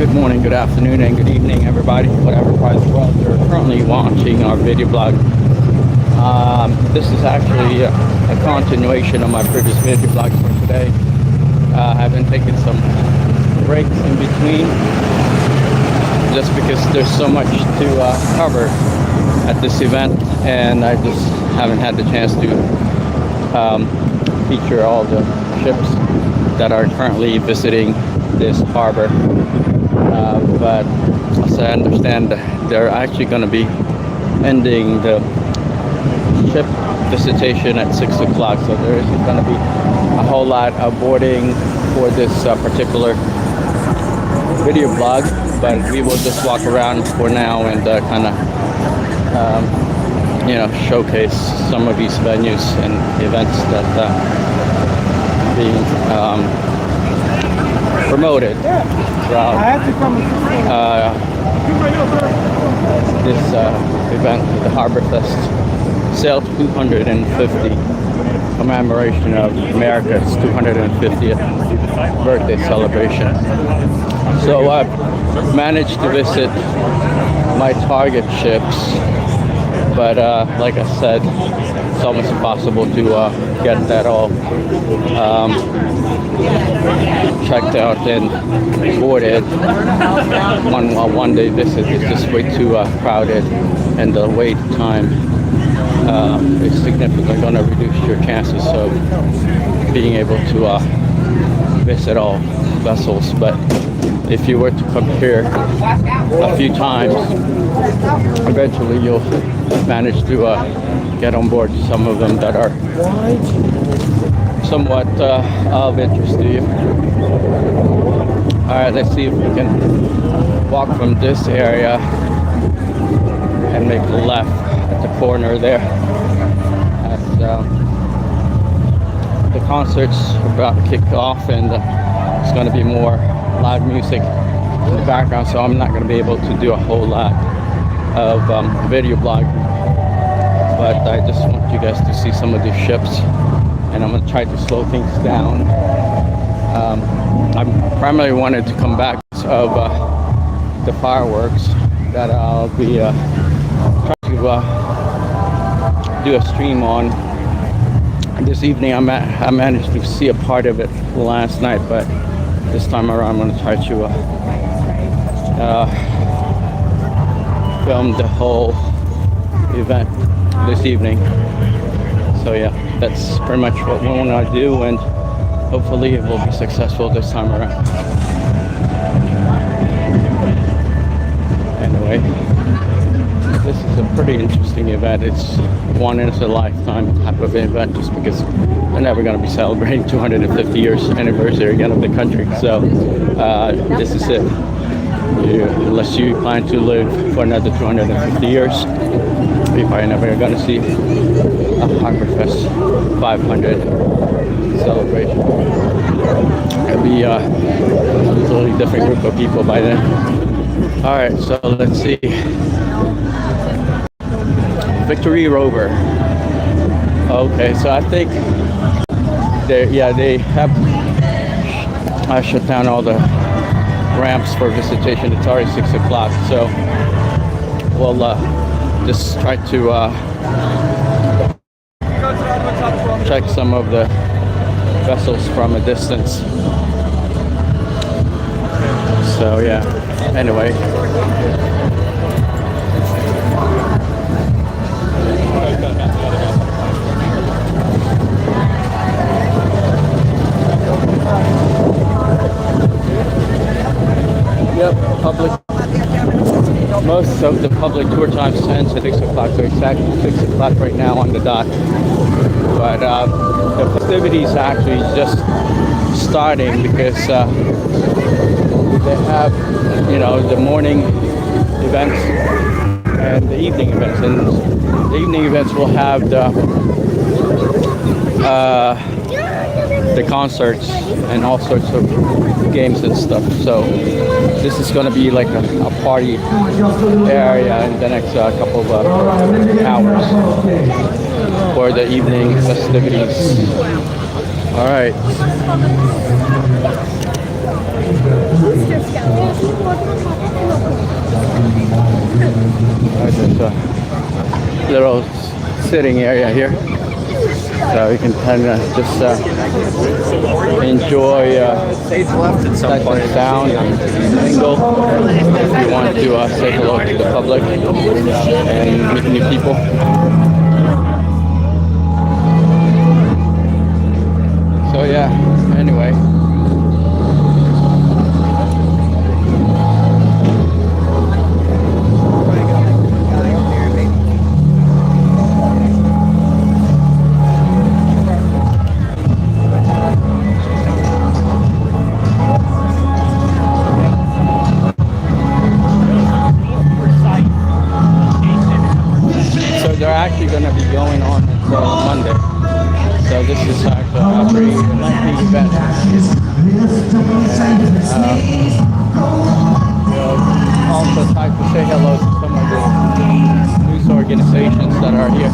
Good morning, good afternoon, and good evening, everybody, whatever part of the world you're currently watching our video blog. This is actually a continuation of my previous video blog for today. I've been taking some breaks in between just because there's so much to cover at this event, and I just haven't had the chance to feature all the ships that are currently visiting this harbor. But as I understand, they're actually going to be ending the ship visitation at 6 o'clock, so there isn't going to be a whole lot of boarding for this particular video blog, but we will just walk around for now and kind of showcase some of these venues and events that being promoted throughout this event, the Harborfest Sail 250 commemoration of America's 250th birthday celebration. So I've managed to visit my target ships, but like I said, it's almost impossible to get that all checked out and boarded. One day visit is just way too crowded, and the wait time is significantly going to reduce your chances of being able to visit all vessels. But if you were to come here a few times, eventually you'll manage to get on board some of them that are somewhat of interest to you. Alright, let's see if we can walk from this area and make a left at the corner there, as the concert's about to kick off, and it's going to be more loud music in the background, so I'm not going to be able to do a whole lot of video blogging, but I just want you guys to see some of these ships, and I'm going to try to slow things down. I primarily wanted to come back of the fireworks that I'll be trying to do a stream on this evening. I managed to see a part of it last night, but this time around I'm going to try to film the whole event this evening. So yeah, that's pretty much what we want to do, and hopefully it will be successful this time around. Anyway, this is a pretty interesting event. It's one in a lifetime type of event, just because we're never going to be celebrating 250 years anniversary again of the country. So this is it. Unless you plan to live for another 250 years, you're probably never going to see a Harborfest 500 celebration. It'll be a totally different group of people by then. All right, so let's see. Victory Rover. Okay, so I think they have shut down all the ramps for visitation. It's already 6 o'clock, so we'll just try to check some of the vessels from a distance. So yeah, anyway. Yep, most of the public tour times ends at 6 o'clock, so exactly 6 o'clock right now on the dot. But the festivities actually just starting, because they have, the morning events and the evening events, and the evening events will have the concerts and all sorts of games and stuff. So this is going to be like a party area in the next couple of hours for the evening festivities. All right. a little sitting area here, so you can kind of just enjoy Stage left at some sights point. and sound and mingle if you want to say hello to the public and meet new people. So yeah, anyway. They're actually going to be going on until Monday. So this is actually a pretty lengthy event. Also like to say hello to some of the news organizations that are here.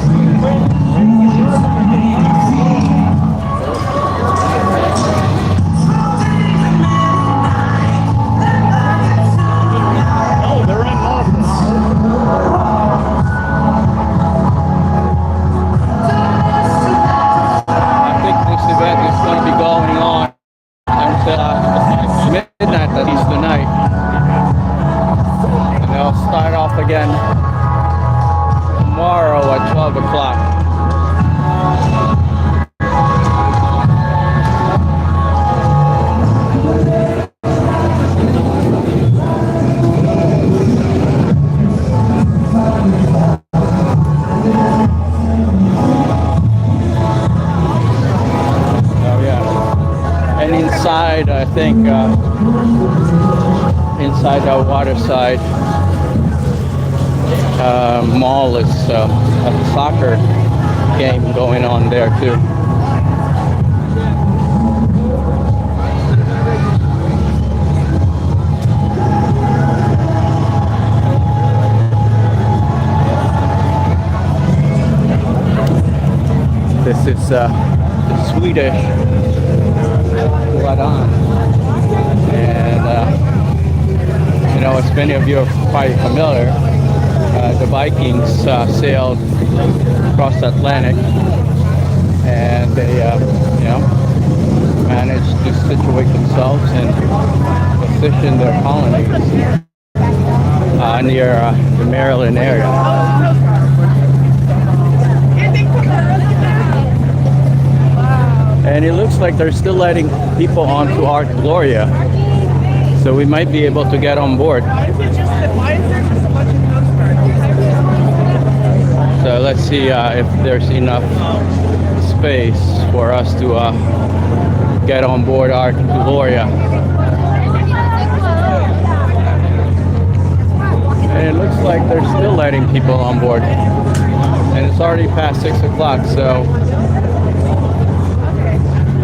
Oh, they're in Norfolk. Event is going to be going on until midnight, at least tonight, and they'll start off again tomorrow at 12 o'clock. Inside, I think, inside our waterside mall is a soccer game going on there too. This is the Swedish on, and you know, as many of you are probably familiar, the Vikings sailed across the Atlantic, and they you know, managed to situate themselves and position their colonies near the Maryland area. And it looks like they're still letting people onto our Gloria, so we might be able to get on board. So let's see if there's enough space for us to get on board our Gloria. And it looks like they're still letting people on board, and it's already past 6 o'clock, so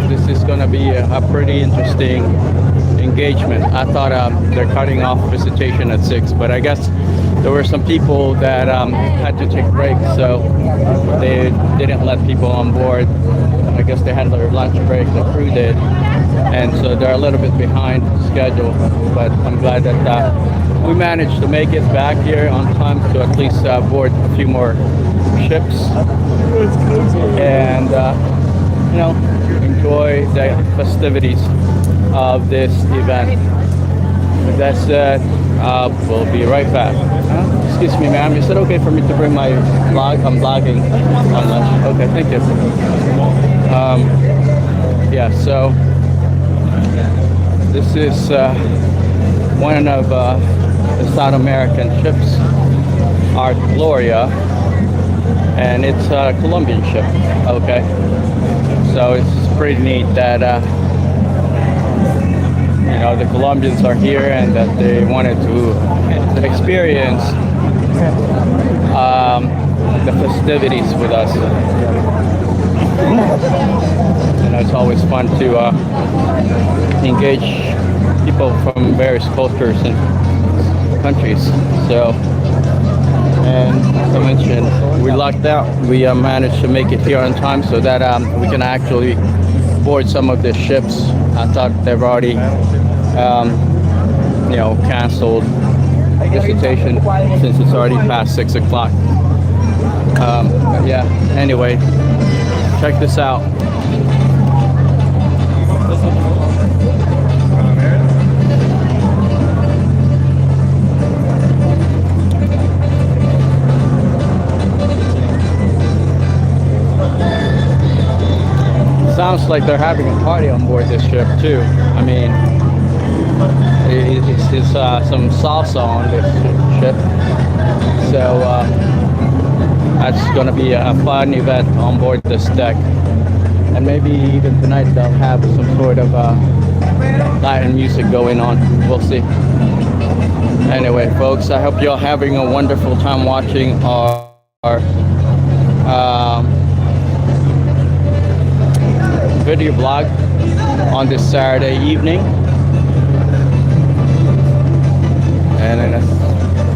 this is going to be a pretty interesting engagement. I thought they're cutting off visitation at 6, but I guess there were some people that had to take breaks, so they didn't let people on board. I guess they had their lunch break, the crew did, and so they're a little bit behind schedule, but I'm glad that we managed to make it back here on time to at least board a few more ships and you know, enjoy the festivities of this event. With that said, we'll be right back. Excuse me, ma'am, is it okay for me to bring my vlog? I'm vlogging on lunch. Okay, thank you. Yeah, so this is one of the South American ships, our Gloria, and it's a Colombian ship. Okay, so it's pretty neat that you know, the Colombians are here and that they wanted to experience the festivities with us. You know, it's always fun to engage people from various cultures and countries. So, and as I mentioned, we lucked out. We managed to make it here on time so that we can actually board some of the ships. I thought they've already, you know, canceled visitation since it's already past 6 o'clock. But yeah, anyway, check this out. Sounds like they're having a party on board this ship too. I mean, it's some salsa on this ship, so that's going to be a fun event on board this deck. And maybe even tonight they'll have some sort of Latin music going on. We'll see. Anyway, folks, I hope you're having a wonderful time watching our video blog on this Saturday evening. And then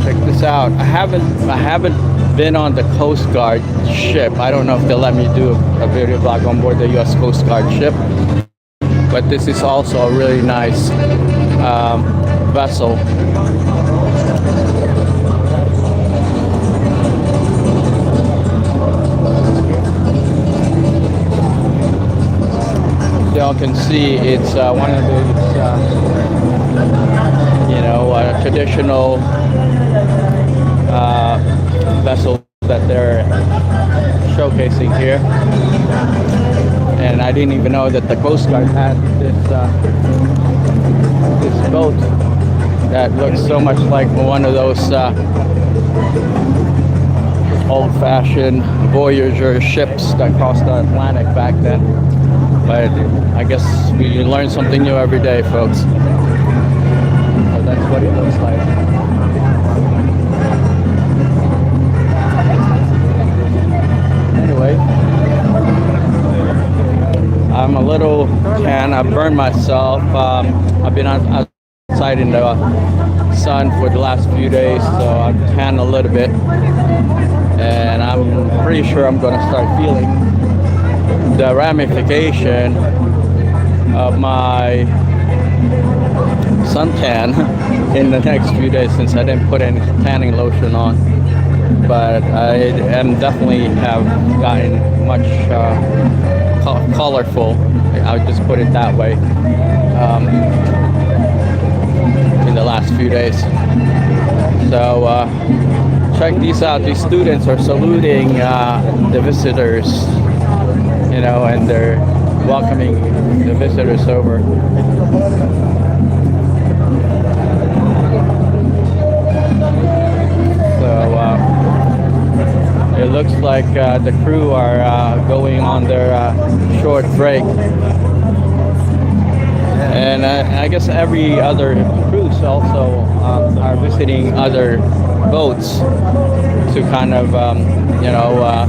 check this out. I haven't been on the Coast Guard ship. I don't know if they'll let me do a video blog on board the U.S. Coast Guard ship, but this is also a really nice vessel. Y'all can see it's one of those traditional vessels that they're showcasing here. And I didn't even know that the Coast Guard had this boat that looks so much like one of those old-fashioned Voyager ships that crossed the Atlantic back then. But I guess we learn something new every day, folks. So that's what it looks like. Anyway, I'm a little tan. I burned myself. I've been outside in the sun for the last few days, so I'm tan a little bit. And I'm pretty sure I'm going to start feeling the ramification of my suntan in the next few days, since I didn't put any tanning lotion on. But I am definitely have gotten much colorful. I'll just put it that way, in the last few days. So check these out. These students are saluting the visitors, and they're welcoming the visitors over. So it looks like the crew are going on their short break. And I guess every other cruise also are visiting other boats to kind of,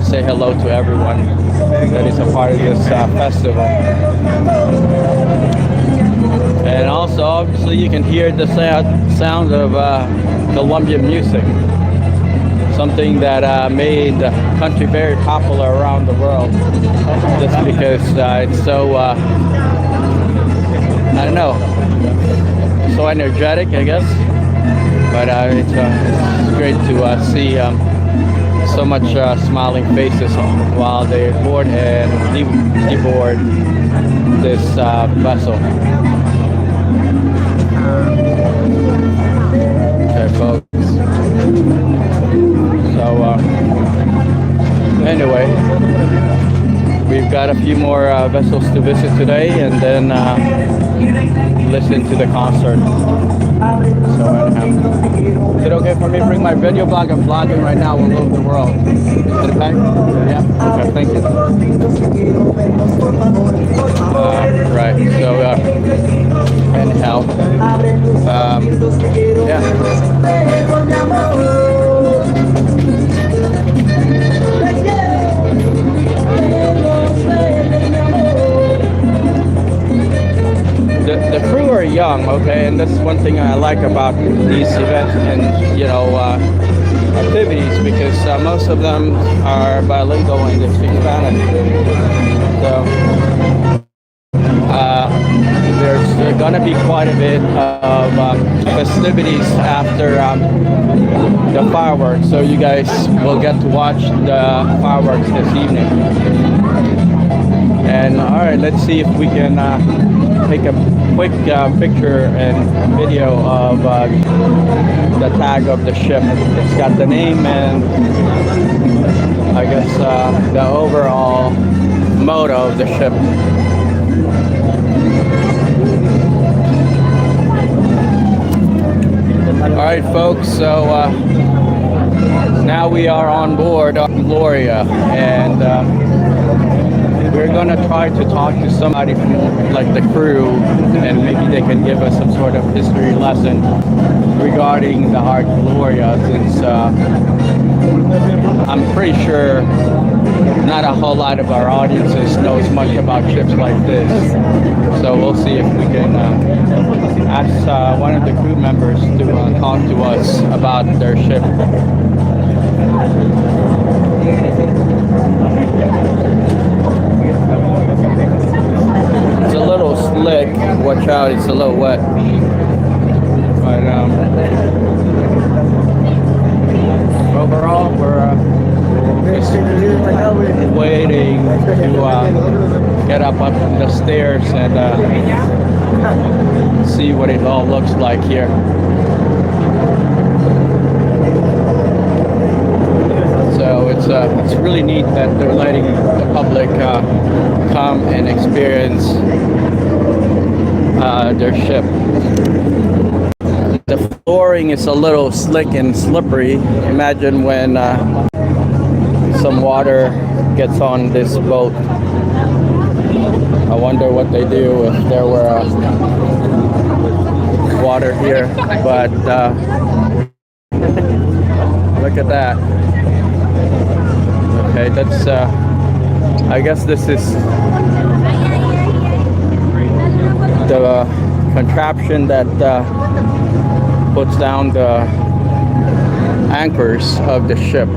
say hello to everyone that is a part of this festival. And also, obviously, you can hear the sound of Colombian music, something that made the country very popular around the world, just because it's so, I don't know, so energetic, I guess. But it's great to see so much smiling faces while they board and deboard this vessel. Okay, folks. So anyway, we've got a few more vessels to visit today, and then listen to the concert. So anyhow, is it okay for me to bring my video blog? I'm vlogging right now all over the world. Is it okay? Yeah? Okay, thank you. Right, so anyhow, yeah. The crew are young, okay, and that's one thing I like about these events and activities, because most of them are bilingual and they speak Spanish. So there's gonna be quite a bit of festivities after the fireworks, so you guys will get to watch the fireworks this evening. And all right, let's see if we can take a quick picture and video of the tag of the ship. It's got the name and I guess the overall motto of the ship. All right, folks, so now we are on board Gloria, and we're gonna try to talk to somebody from like the crew, and maybe they can give us some sort of history lesson regarding the Art Gloria, since I'm pretty sure not a whole lot of our audiences knows much about ships like this. So we'll see if we can ask one of the crew members to talk to us about their ship. It's a little slick. Watch out, it's a little wet. But overall, we're just waiting to get up the stairs and see what it all looks like here. So it's really neat that they're letting the public come and experience their ship. The flooring is a little slick and slippery. Imagine when some water gets on this boat. I wonder what they do if there were water here, but look at that. Okay, that's I guess this is the contraption that puts down the anchors of the ship.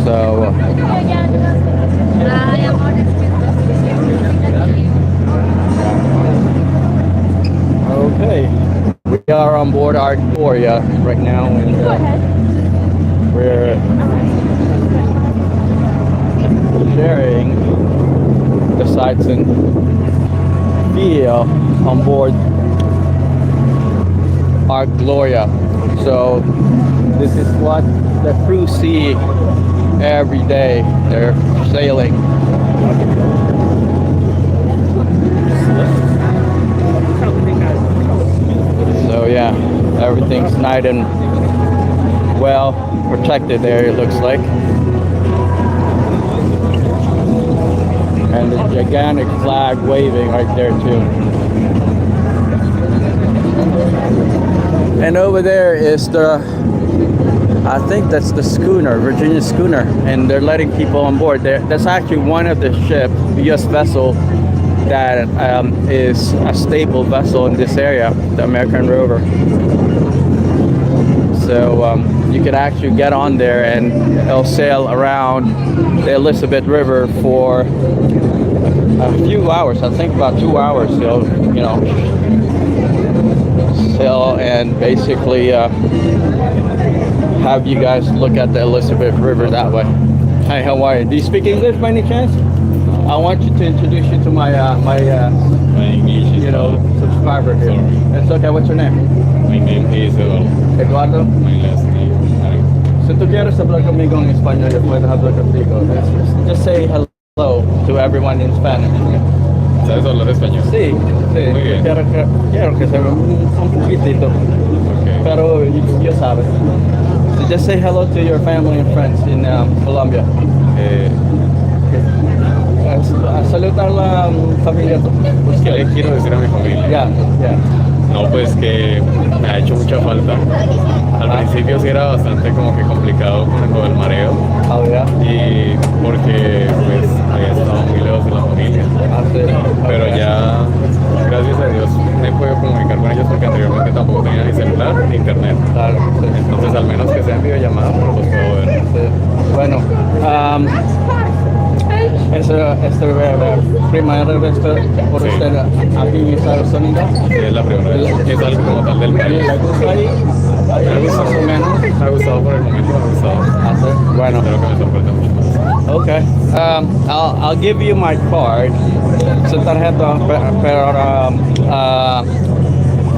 So okay, we are on board our Gloria right now, and we're sharing the sights and feel on board our Gloria. So this is what the crew see every day they're sailing. So yeah, everything's nice and well protected there, it looks like. And the gigantic flag waving right there too. And over there is the, I think that's the schooner, Virginia schooner, and they're letting people on board there. That's actually one of the ship, U.S. vessel that is a staple vessel in this area, the American Rover. So you could actually get on there and they'll sail around the Elizabeth River for a few hours. I think about 2 hours. They'll, you know, sail and basically have you guys look at the Elizabeth River that way. Hi, how are you? Do you speak English by any chance? I want you to introduce you to my you know, subscriber here. It's okay. What's your name? My name is Eduardo. My last name is Si tú quieres hablar conmigo en español, yo puedo hablar contigo. Just say hello to everyone in Spanish. ¿Sabes hablar español? Sí, sí. Muy bien. Quiero que se vea un poquitito, Okay. pero yo sabes. So just say hello to your family and friends in Colombia. Saludar a la familia. Pues, ¿qué le quiero decir a mi familia? Ya, ya. No, pues que me ha hecho mucha falta. Al principio sí era bastante como que complicado con todo el mareo. Oh, yeah. Y porque pues había estado muy lejos de la familia. Pero ya, gracias a Dios, me he podido comunicar con ellos porque anteriormente tampoco tenía ni celular ni internet. Claro, sí. Entonces al menos que sean videollamadas, pero los puedo ver. Sí. Bueno, primera vez por Sí. usted aquí en Estados Unidos. Sí, es la primera vez. Es algo como tal del ¿Y país. le gusta ahí? Ahí Me más o menos. me ha gustado por el momento, me ha gustado. Ah, sí. Bueno. Espero que me sorprenda un poco más. Okay. I'll give you my card. Su tarjeta para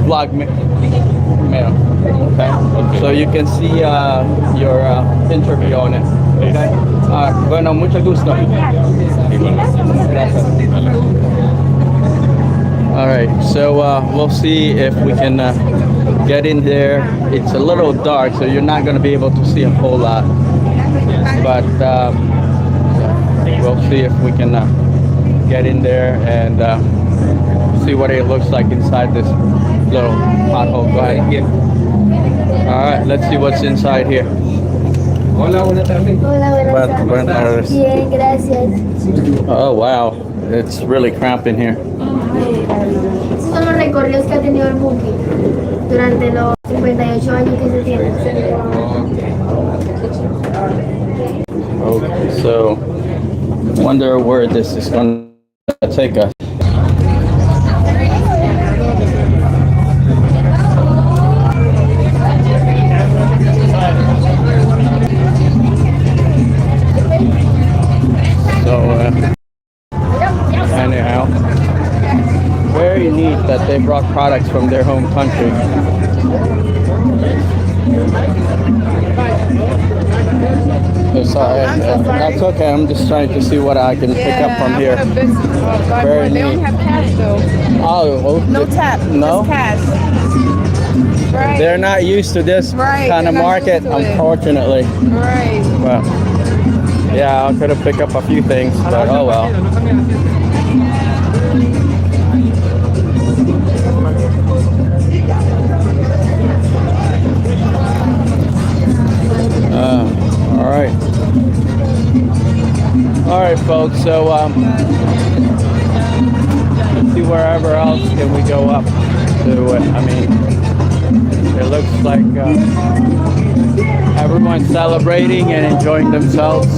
vlog mail. Okay. So you can see your interview on it. Okay. Bueno, mucho gusto. Igualmente. Gracias. Dale. All right. So we'll see if we can get in there. It's a little dark, so you're not going to be able to see a whole lot. But we'll see if we can get in there and see what it looks like inside this little pothole. Go ahead. All right, let's see what's inside here. Hola, buenas tardes. Hola, Buenas tardes. Bien, gracias. Oh wow, it's really cramped in here. Estos son los recorridos que ha tenido el buque durante los 58 años que se tiene. Okay, so wonder where this is going to take us. So anyhow, very neat that they brought products from their home country. That's okay. I'm just trying to see what I can pick up from here. Very They only neat. have cash though. Oh, No tap. No? Just cash. Right. They're not used to this Right, kind of they're not market, used to it. unfortunately. Right. But yeah, I could have picked up a few things, but oh well. All right. All right, folks. So let's see wherever else can we go up to. I mean, it looks like everyone's celebrating and enjoying themselves.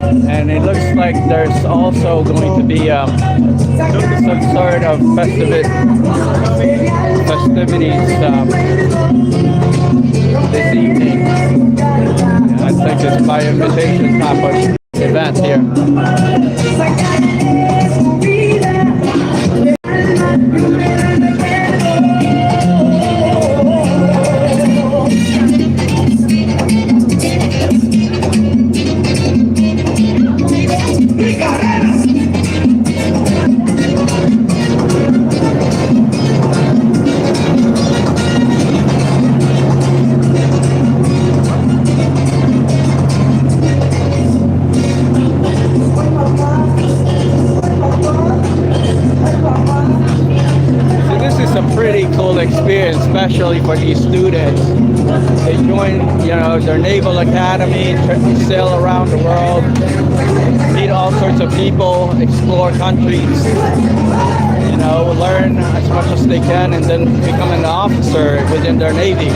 And it looks like there's also going to be some sort of festivities this evening. I think it's by invitation type of event here. So this is a pretty cool experience, especially for these students. They join, their naval academy, sail around the world, meet all sorts of people, explore countries, learn as much as they can, and then become an officer within their navy.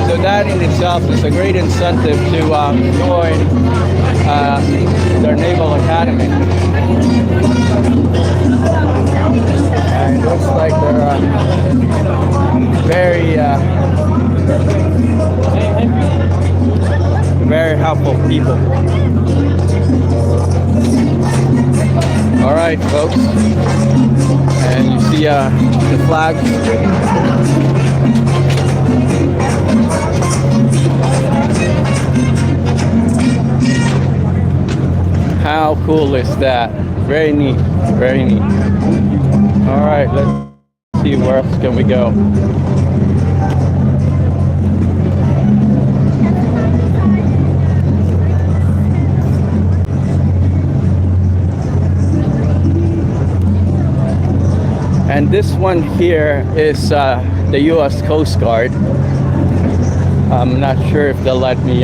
So that in itself is a great incentive to join their naval academy. And it looks like they're very helpful people. All right, folks, and you see the flag. How cool is that? Very neat, very neat. All right, let's see where else can we go. And this one here is the U.S. Coast Guard. I'm not sure if they'll let me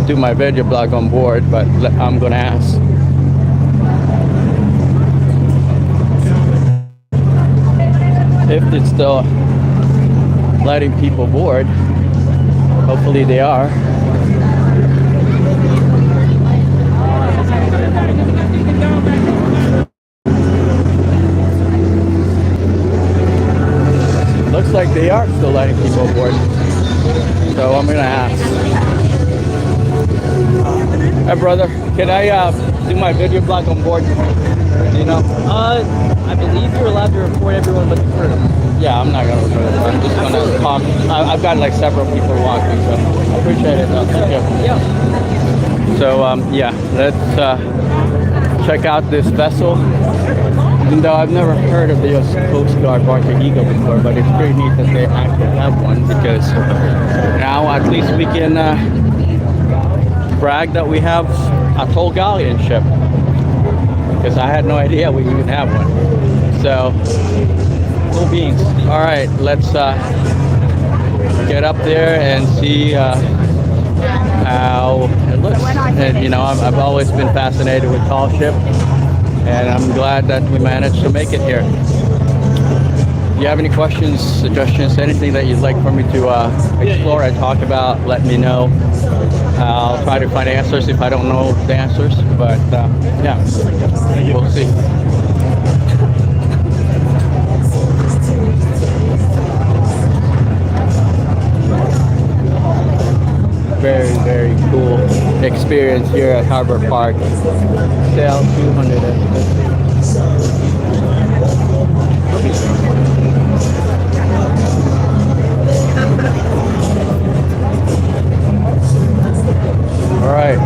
do my video blog on board, but I'm gonna ask. if it's still letting people board. Hopefully they are. Looks like they are still letting people board. So I'm gonna ask. Hey brother, can I do my video blog on board? You know? I believe you're allowed to report everyone but the crew. Yeah, I'm not gonna record it. I'm just gonna talk. I've got like several people walking, so I appreciate it though. Thank you. Yeah. So yeah, let's check out this vessel. Even though I've never heard of the U.S. Coast Guard Barker Eagle before, but it's pretty neat that they actually have one, because now at least we can brag that we have a tall galleon ship, because I had no idea we even have one. So cool beans. All right, let's get up there and see how it looks. And you know, I've always been fascinated with tall ships, and I'm glad that we managed to make it here. If you have any questions, suggestions, anything that you'd like for me to explore and talk about, let me know. I'll try to find answers if I don't know the answers, but yeah, we'll see. Very, very cool experience here at Harbor Park. Sail 250. All right.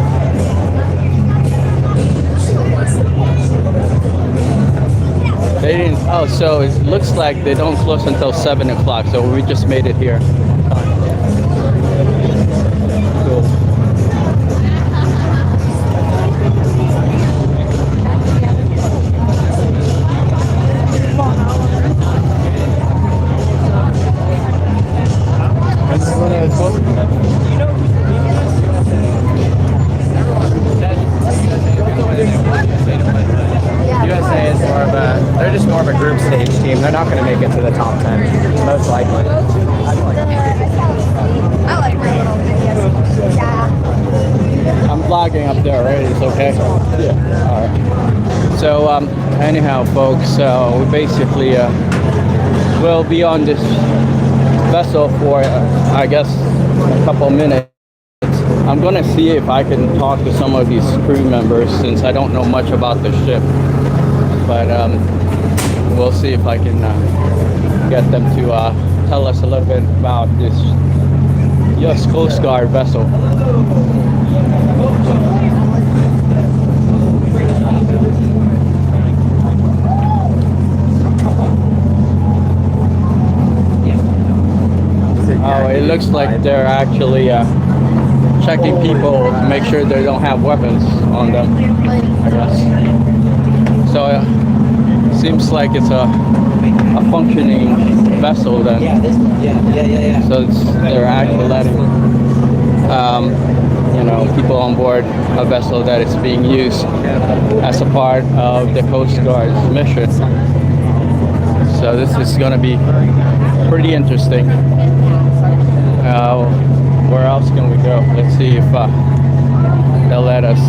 They didn't. Oh, so it looks like they don't close until 7 o'clock. So we just made it here. Cool. USA is more of a, they're just more of a group stage team. They're not going to make it to the top 10, most likely. I like my little videos. Yeah. I'm vlogging up there, right? It's okay? Yeah. All right. So, anyhow, folks, we basically will be on this vessel for, I guess, a couple minutes. I'm going to see if I can talk to some of these crew members, since I don't know much about the ship. But we'll see if I can get them to tell us a little bit about this U.S. Coast Guard vessel. Oh, it looks like they're actually checking people to make sure they don't have weapons on them, I guess. So seems like it's a functioning vessel then. So they're actually letting you know, people on board a vessel that is being used as a part of the Coast Guard's mission. So this is going to be pretty interesting. Where else can we go? Let's see if they'll let us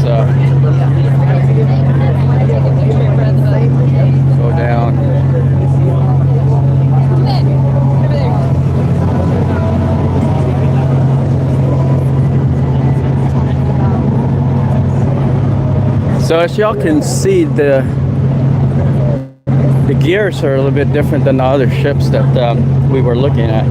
go down. So as y'all can see, the gears are a little bit different than the other ships that we were looking at.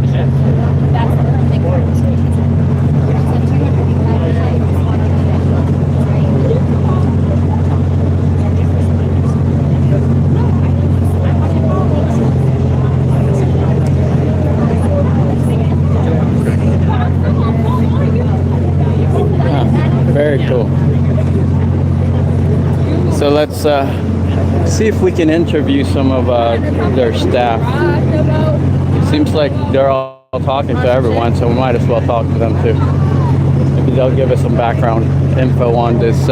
Very cool. So let's see if we can interview some of their staff. It seems like they're all talking to everyone, so we might as well talk to them too. Maybe they'll give us some background info on this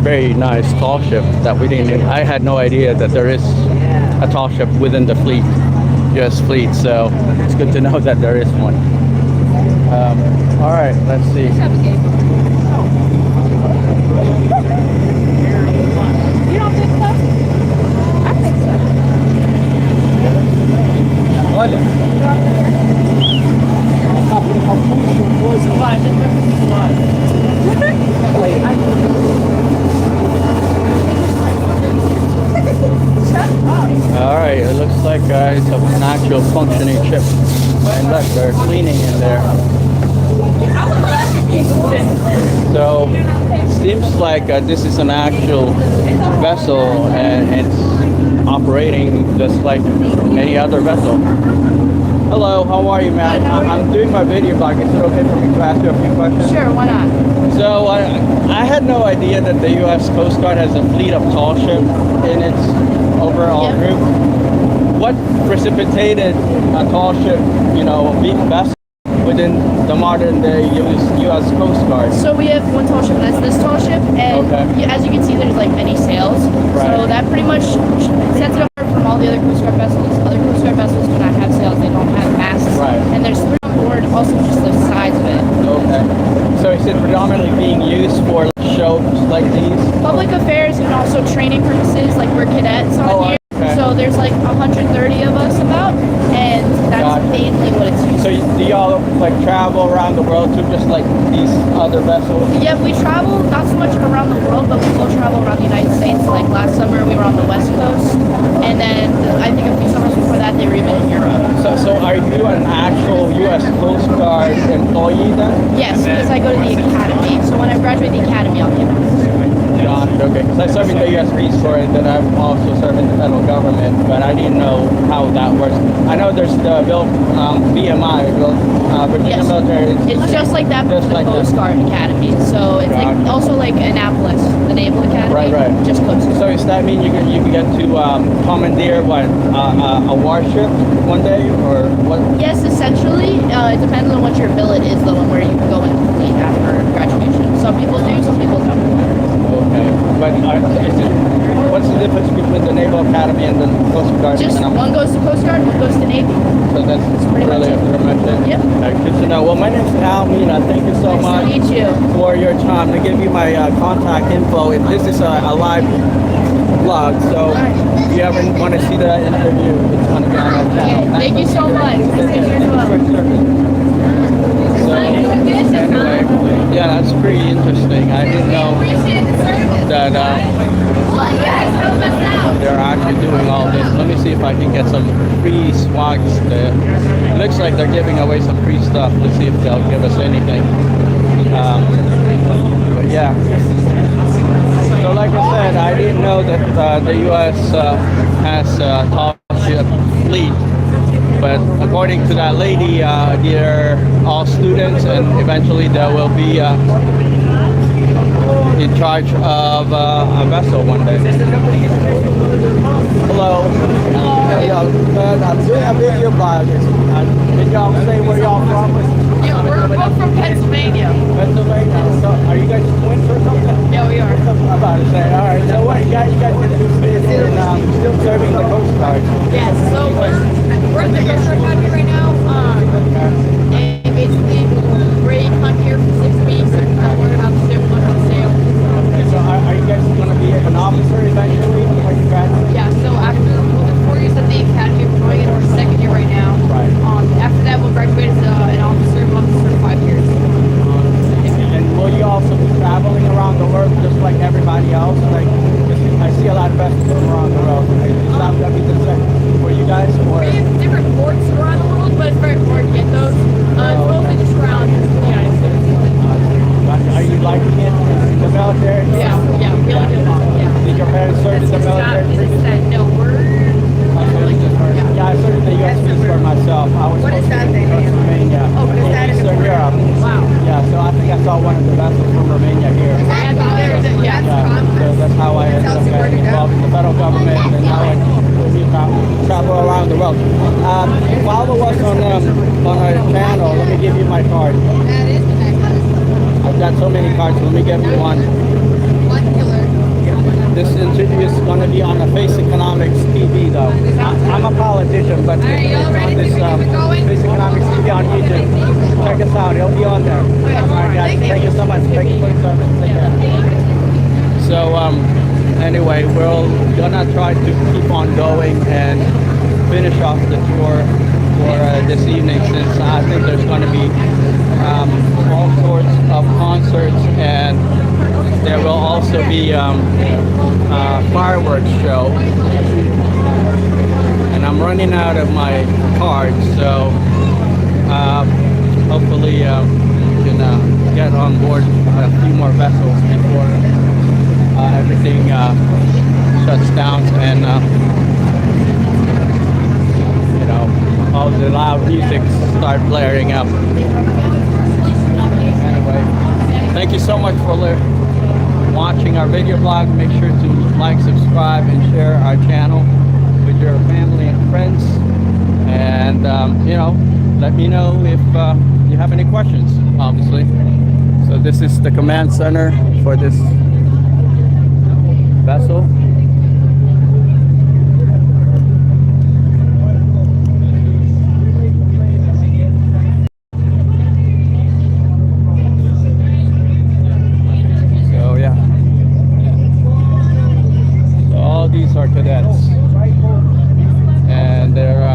very nice tall ship that we didn't. I had no idea that there is a tall ship within the fleet, U.S. fleet. So it's good to know that there is one. All right, let's see. You don't think so? I think so. All right, it looks like it's an actual functioning ship. And look, they're cleaning in there. So it seems like this is an actual vessel and it's operating just like any other vessel. Hello, how are you, man? I'm doing my video blog. Is it okay for me to ask you a few questions? Sure, why not? So I had no idea that the U.S. Coast Guard has a fleet of tall ships in its overall group. What precipitated a tall ship, vessel within the modern day U.S. Coast Guard? So we have one tall ship, and that's this tall ship, and as you can see, there's like many sails. Right. So that pretty much sets it apart from all the other Coast Guard vessels. Other Coast Guard vessels do not have sails; they don't have masts. Right. And there's three on board. Also, just the size of it. Okay. So is it predominantly being used for shows like these? Public affairs and also training purposes, like we're cadets on here. Okay. So there's like 130 of us about, and that's mainly what it's used So for. do y'all like travel around the world too, just like these other vessels? Yeah, we travel not so much around the world, but we will travel around the United States. Like last summer, we were on the West Coast, and then I think a few summers before that, they were even in Europe. So are you an actual U.S. Coast Guard employee then? Yes, because I go to the academy. So when I graduate the academy, I'll get it. Got it, okay. Because I serve in the U.S. Peace Corps and then I'm also serving the federal government, but I didn't know how that works. I know there's the BMI, Virginia Yes. Military. It's just like that, but Just the like Coast Guard Academy. So it's like Gotcha. also like Annapolis, the Naval Academy. Right. Just Coast Guard. So does that mean you can get to commandeer a warship one day or what? Yes, essentially. It depends on what your billet is, though, and where you can go and complete after graduation. Some people do, some people don't. Okay, but what's the difference between the Naval Academy and the Coast Guard? Just one goes to Coast Guard, one goes to Navy. So that's pretty much really it. pretty much it. Yep. Okay, good to know. Well, my name's Almina. Thank you so much Nice to meet you. for your time. To give you my contact info. If this is a live vlog, so if you ever want to see the interview, it's going to be on our channel. Okay, thank you so much. Nice to meet you as well. So, anyway, yeah, that's pretty interesting. I didn't know that they're actually doing all this. Let me see if I can get some free swags. It looks like they're giving away some free stuff. Let's see if they'll give us anything. But yeah. So like I said, I didn't know that the U.S. has a tall ship fleet. But according to that lady, they're all students, and eventually they will be in charge of a vessel one day. Hello. I'm doing a video blog. Did y'all say where y'all from? Yeah, we're both from Pennsylvania. Pennsylvania. So are you guys twins or something? Yeah, we are. I'm about to say. All right. So what you guys did this video and still serving the Coast Guard? Yes, so we're at the Coast Guard Academy right now. And basically, we hunt here for 6 weeks and kind of learn about the ship, learn how to sail. Okay, so are you guys going to be an officer eventually when you graduate? Yeah, so after the 4 years at the academy, we're going into our second year right now. Right. After that, we'll graduate as an officer. We'll have to serve 5 years. And will you also be traveling around the world just like everybody else? Like, I see a lot of vessels around the world. Is that going to be the same for you guys? Or? We have different ports around the world, but it's very hard to get those. It's mostly just around the United States. Are you liking it in the military? Yeah, we like it a lot. Yeah. Did your parents serve in the military? No, Yeah, I served in the U.S. Peace Corps myself. I was supposed to be in Pennsylvania. Oh, what is that in Eastern Europe. Wow. Yeah, so I think I saw one of the vessels from Romania here. Yeah, So that's how I ended up getting involved in the federal government, and now I travel around the world. Follow us on our channel. Let me give you my card. I've got so many cards. Let me give you one. this interview is going to be on the Face Economics TV, though. I'm a politician, but right, y'all ready on this to keep it going? Face Economics TV on YouTube. Check us out. It'll be on there. All right, guys. Thank you so much. Thank you for your service. Take care. So, anyway, we're gonna try to keep on going and finish off the tour for this evening, since I think there's going to be all sorts of concerts, and there will also be a fireworks show. And I'm running out of my cards, so hopefully we can get on board a few more vessels before everything shuts down and you know, all the loud music start blaring up. Anyway, thank you so much for watching our video blog. Make sure to like, subscribe, and share our channel with your family and friends. And you know, let me know if you have any questions, obviously. So this is the command center for this vessel. So yeah, so all these are cadets, and they're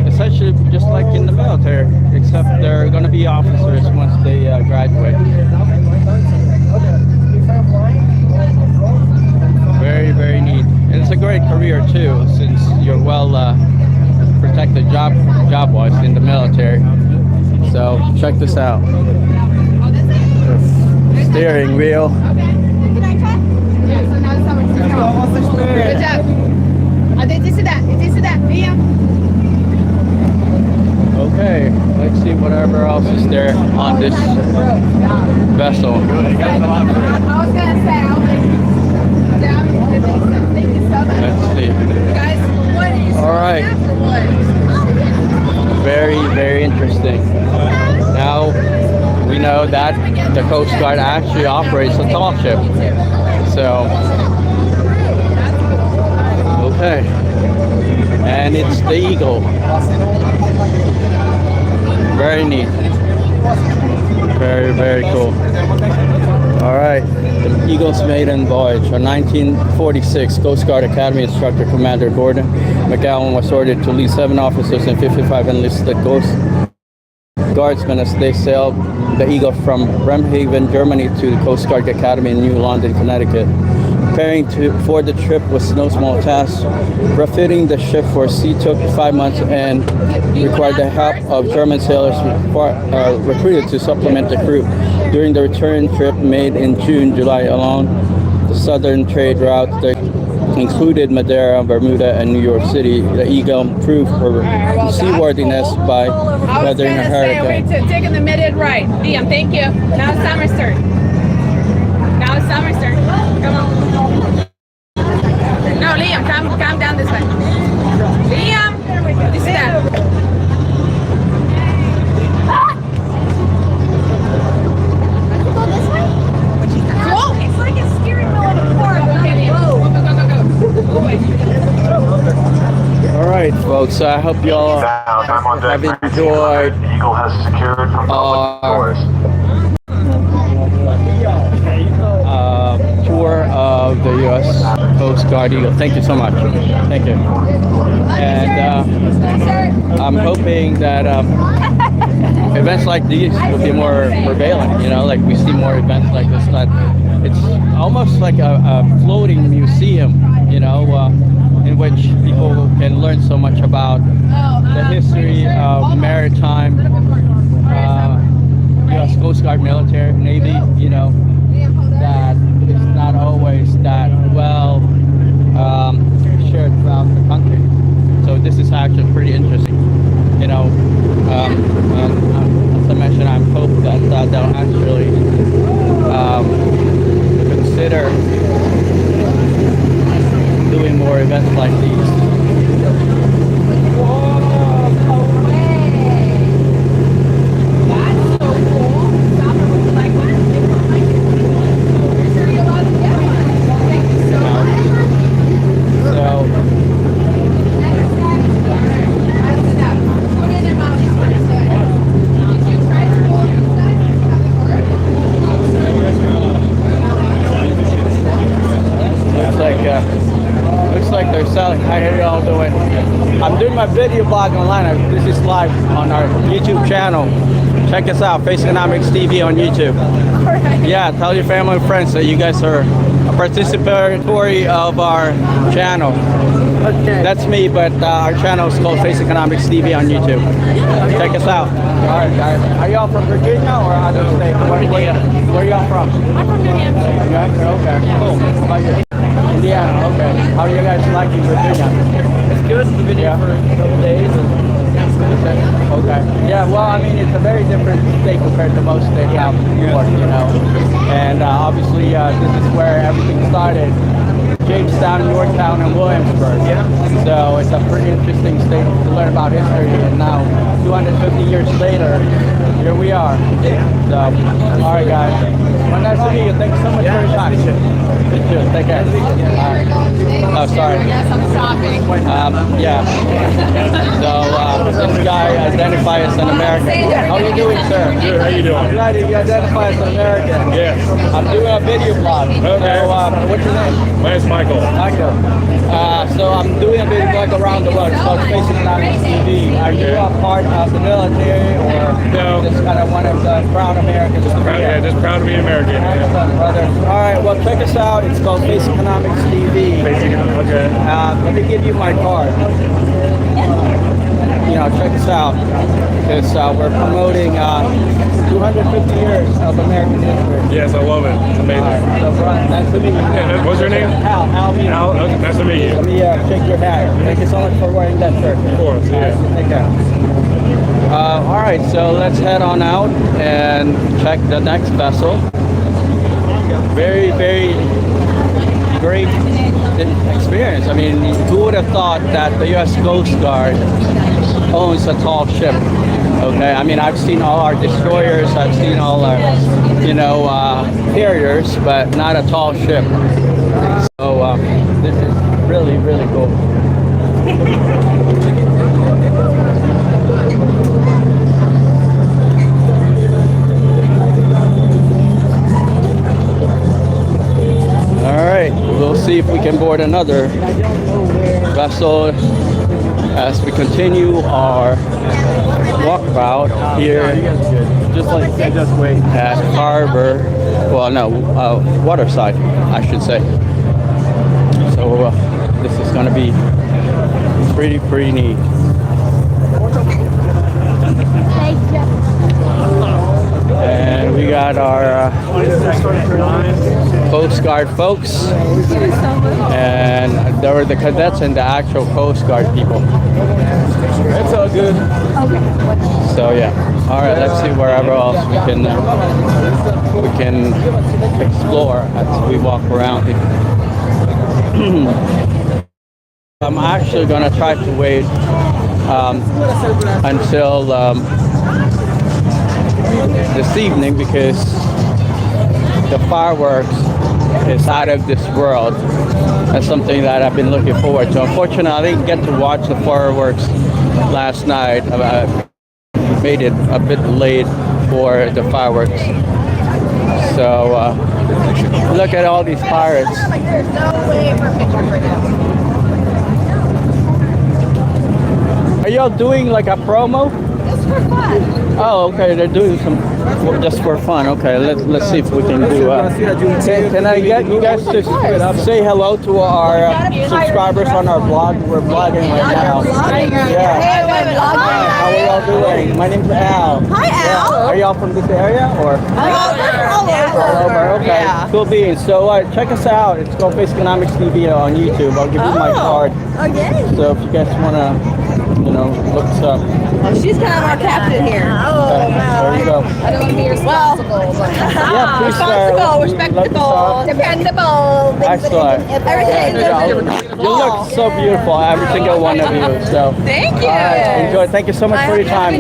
essentially just like in the military, except they're going to be officers once they graduate. Very, very neat. And it's a great career too, since you're well protected job-wise in the military. So check this out. The steering wheel. Good job. This is that. Okay, let's see whatever else is there on this vessel. I was gonna say, thank you so much. Let's see. Guys, what is All right. Very, very interesting. Now we know that the Coast Guard actually operates a tall ship. So, okay. And it's the Eagle. Very neat. Very, very cool. All right. The Eagle's maiden voyage. On 1946, Coast Guard Academy instructor Commander Gordon McGowan was ordered to lead 7 officers and 55 enlisted Coast Guardsmen as they sailed the Eagle from Bremerhaven, Germany to the Coast Guard Academy in New London, Connecticut. Preparing for the trip was no small task. Refitting the ship for sea took 5 months and required the help of German sailors recruited to supplement the crew. During the return trip made in July along the southern trade route that included Madeira, Bermuda, and New York City, the Eagle proved her seaworthiness by weathering a hurricane. Taking the mid right. Liam, thank you. Now it's Summer's turn. Come on. No, Liam, come down this way. Liam, this is that. Go this way? Cool. It's like a steering wheel in a car. Okay, go. All right, folks. I hope you all have enjoyed our tour of the U.S. Coast Guard Eagle. Thank you so much. Thank you. And I'm hoping that events like these will be more prevalent. You know, like we see more events like this. That it's almost like a floating museum. You know, in which people can learn so much about the history of maritime, U.S. Coast Guard, military, Navy. You know, that is not always that well shared throughout the country. So this is actually pretty interesting. You know, as I mentioned, I hope that they'll actually consider doing more events like these. Sally. How are y'all doing? I'm doing my video blog online. This is live on our YouTube channel. Check us out, Face Economics TV on YouTube. Yeah, tell your family and friends that you guys are a participatory of our channel. Okay. That's me, but our channel is called Face Economics TV on YouTube. Check us out. All right, guys. Are y'all from Virginia or other states? Where y'all from? I'm from New Hampshire. New Hampshire, okay. Cool. How about you? Indiana, okay. How do you guys liking Virginia? It's good. We've been here for a couple days. Okay. Yeah, well, I mean, it's a very different state compared to most states out north, you know. And obviously, this is where everything started. Jamestown, Yorktown, and Williamsburg. Yeah. So it's a pretty interesting state to learn about history. And now, 250 years later, here we are. So, all right, guys. Well, nice to meet you. Thanks so much for your time. You too. Take care. All right. Oh, sorry. Yes, I'm shopping. Yeah. So this guy identifies as an American. How are you doing, sir? Good, how you doing? I'm glad you identify as an American. Yes. I'm doing a video blog. Okay. So what's your name? My name's Michael. Michael. So I'm doing a video blog around the world. It's called Face Economics TV. Are you a part of the military or No. just kind of one of the proud Americans? Yeah, just proud to be an American. Excellent, brother. All right, well, check us out. It's called Face Economics TV. Okay. Let me give you my card. You know, check us out because we're promoting 250 years of American history. Yes, I love it. It's All amazing. right, so Brian, nice to meet you. Yeah, what's your name? Al Meany. Al, okay, nice to meet you. Let me shake your hat. Thank you so much for wearing that shirt. Of course, yeah. Take care. All right, so let's head on out and check the next vessel. Very, very great experience. I mean, who would have thought that the U.S. Coast Guard owns a tall ship? Okay, I mean, I've seen all our destroyers, I've seen all our, you know, carriers, but not a tall ship. So this is really, really cool. All right, we'll see if we can board another vessel as we continue our walkabout here Just wait. at Harbor, well no, Waterside, I should say. So this is going to be pretty neat. And we got our Coast Guard folks, and there were the cadets and the actual Coast Guard people. It's all good. So yeah, all right. Let's see wherever else we can explore as we walk around here. I'm actually gonna try to wait until this evening because the fireworks is out of this world. That's something that I've been looking forward to. Unfortunately, I didn't get to watch the fireworks last night. I made it a bit late for the fireworks. So look at all these pirates. There's no way for pictures right now. Are y'all doing like a promo? Just for fun. Oh, okay. They're doing some just for fun. Okay, let's see if we can do. Can I get you guys to say hello to our subscribers on our blog? We're blogging right now. Yeah. How are y'all doing? My name's Al. Hi, Al. Yeah. Are y'all from this area or? All over. Okay. Yeah. Cool beans. So check us out. It's called Face Economics TV on YouTube. I'll give you my card. Okay. So if you guys wanna, you know, look us up. Well, she's kind of our captain here. There you go. I don't want to be responsible, but Yeah, please, responsible, respectable, dependable. Excellent. Everything. You look so beautiful, every single one of you. So Thank you. all right, enjoy. Thank you so much for your time. I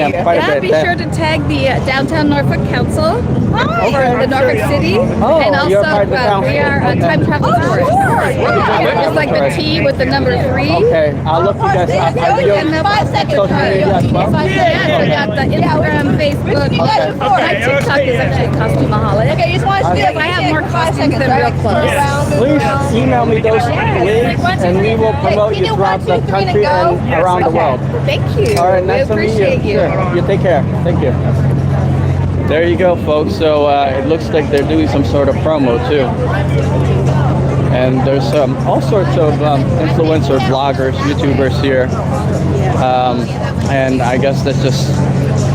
am quite a bit. Be sure to tag the downtown Norfolk Council for the Norfolk City, Oh, and also you're part of the council. we are Okay. time travel tourists. Yeah. It's like the T with the number 3. Okay, I'll look you guys up. Are you on 5 seconds. social media as well? Yes, I got the Instagram, Facebook, my TikTok is actually Costume Maholic. Okay, you just want to Because I have more costumes than real clothes. Please email me those links and we will promote you throughout the country and around the world. Thank you. All right, nice we to meet appreciate you. Sure. You take care. Thank you. There you go, folks. So it looks like they're doing some sort of promo too. And there's all sorts of influencer bloggers, YouTubers here. And I guess that's just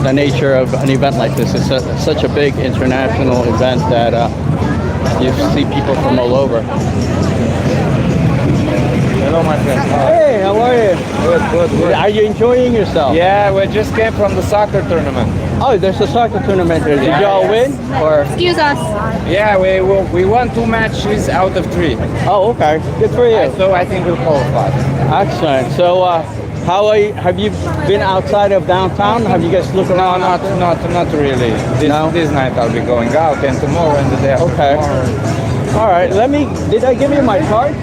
the nature of an event like this. It's such a big international event that you see people from all over. Hello, my friend. Hey, how are you? Good. Are you enjoying yourself? Yeah, we just came from the soccer tournament. Oh, there's a soccer tournament here. Did y'all win? Or Excuse us. Yeah, we won 2 matches out of 3. oh, okay, good for you. So I think we'll qualify. Excellent. So, have you been outside of downtown? Have you guys looked No, around? not really. This night I'll be going out, and tomorrow and the day after Okay. tomorrow. All right. Did I give you my card?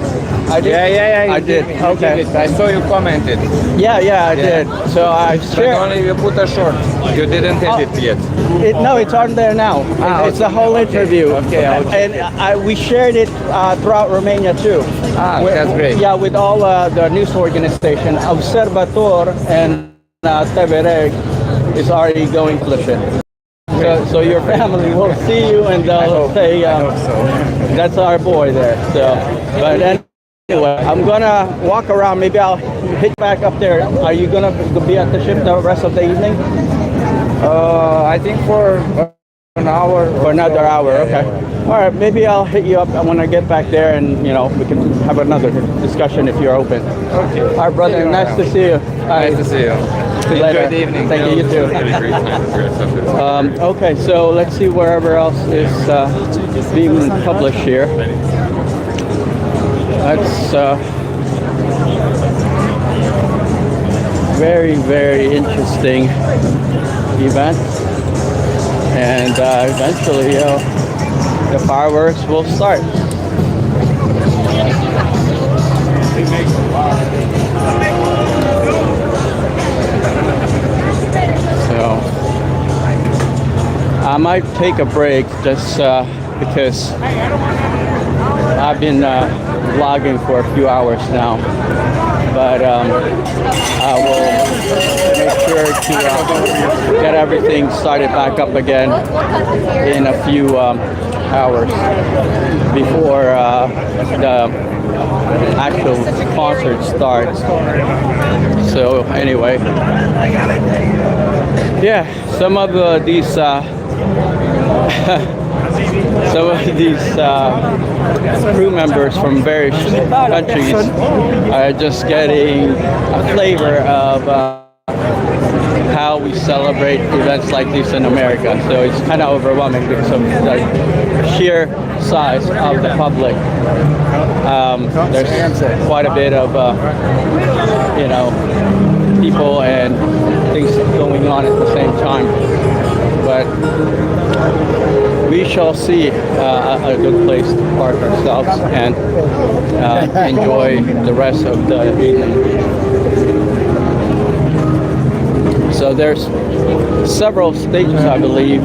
I did. Yeah. I you did. did. Okay. I saw you commented. Yeah, I did. So I But shared. only you put a short. You didn't edit yet. No, it's on there now. It's the whole interview. Okay, I'll check. And we shared it throughout Romania too. That's great. Yeah, with all the news organization, Observator and TVR is already going flip it. So your family will see you and they'll say, that's our boy there. So, but anyway, I'm gonna walk around. Maybe I'll hit back up there. Are you gonna be at the ship the rest of the evening? I think for an hour. For another hour, okay. All right, maybe I'll hit you up when I get back there, and we can have another discussion if you're open. Okay. All right, brother. Nice to see you. Nice to see you. Later. Enjoy the evening. Thank you. You too. Okay, so let's see wherever else is being published here. That's very, very interesting event, and eventually the fireworks will start. So I might take a break just because I've been vlogging for a few hours now, but I will make sure to get everything started back up again in a few hours before the actual concert starts. So anyway, yeah, some of these crew members from various countries are just getting a flavor of how we celebrate events like this in America. So it's kind of overwhelming because of the sheer size of the public. There's quite a bit of people and things going on at the same time. But we shall see a good place to park ourselves and enjoy the rest of the evening. So there's several stages, I believe.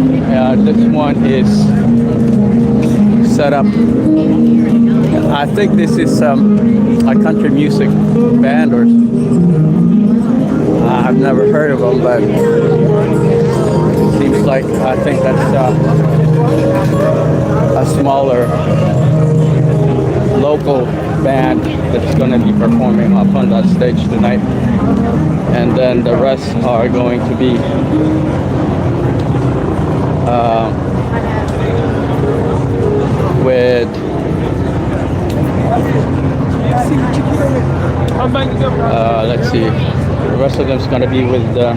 This one is set up. I think this is a country music band, or I've never heard of them, but seems like I think that's a smaller local band that's going to be performing up on that stage tonight, and then the rest are going to be with let's see, the rest of them is going to be with a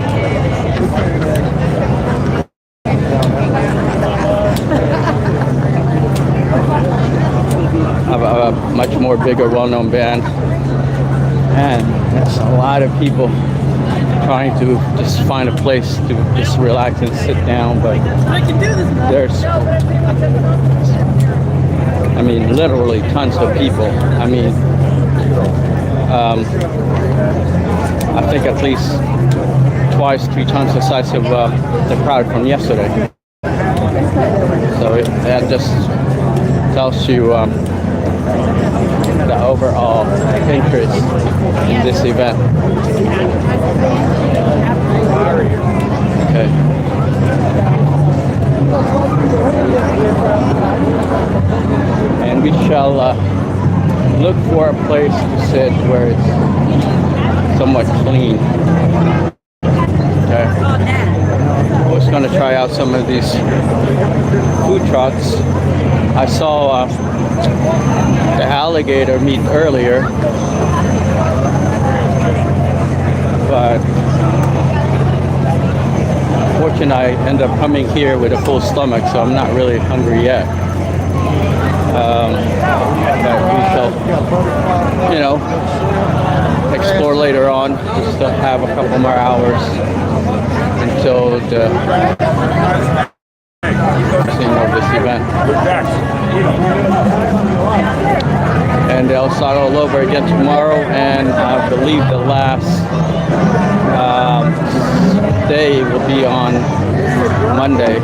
much more bigger, well-known band, and there's a lot of people trying to just find a place to just relax and sit down, but there's, I mean, literally tons of people. I mean, think at least twice, 3 times the size of the crowd from yesterday. So that just tells you the overall interest in this event. Okay. And we shall look for a place to sit where it's somewhat clean. Okay. I was going to try out some of these food trucks. I saw the alligator meat earlier, but fortunately I end up coming here with a full stomach, so I'm not really hungry yet. But we shall, explore later on. We still have a couple more hours until the scene of this event. And they'll start all over again tomorrow, and I believe the last day will be on Monday.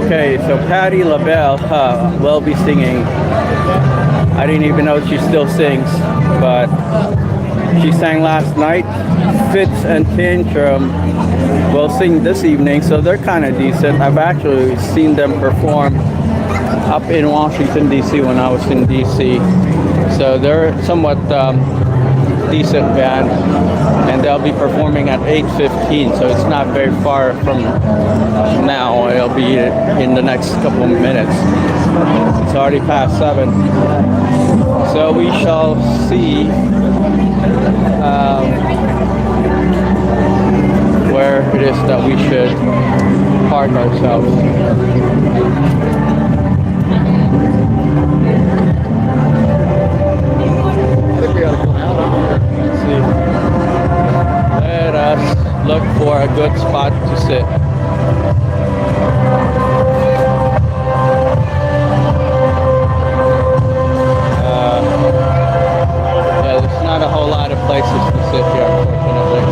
Okay, so Patti LaBelle will be singing. I didn't even know she still sings, but she sang last night. Fitz and Tantrum will sing this evening, so they're kind of decent. I've actually seen them perform up in Washington, D.C. when I was in D.C. So they're somewhat decent band, and they'll be performing at 8:15, so it's not very far from now. It'll be in the next couple of minutes. It's already past 7. So we shall see where it is that we should park ourselves. Let's see. Let us look for a good spot to sit. Yeah, there's not a whole lot of places to sit here, unfortunately.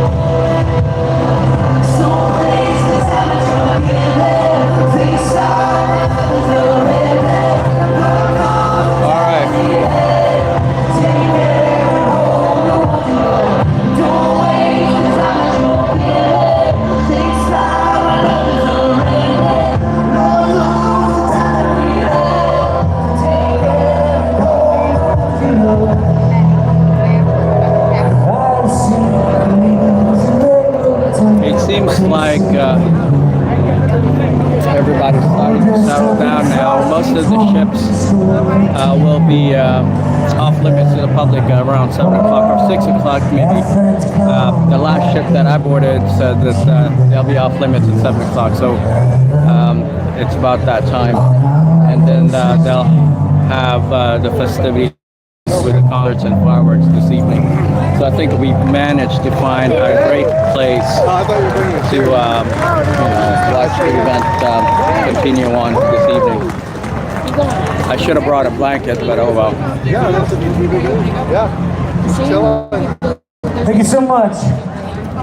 All right. It seems like everybody's starting to settle down now. Most of the ships will be off limits to the public around 7 o'clock or 6 o'clock maybe. The last ship that I boarded said that they'll be off limits at 7 o'clock, so it's about that time. And then they'll have the festivities with the concerts and fireworks this evening. So I think we managed to find a great place to watch the event continue on this evening. I should have brought a blanket, but oh well. Yeah, that's a yeah. Thank you so much.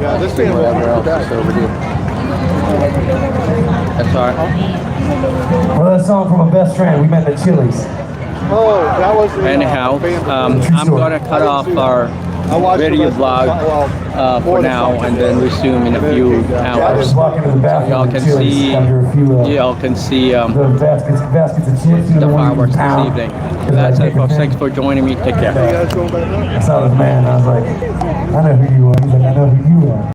Yeah, this being Whatever else is overdue. That's all right. Well, that song from a best friend. We met at Chili's. Oh, that was the, Anyhow, I'm going to cut off our video vlog for now and then resume in a few hours. Y'all can see the baskets of chips. the fireworks this evening. That's it, folks. Thanks for joining me. Take care. I saw this man and I was like, I know who you are. He's like, I know who you are.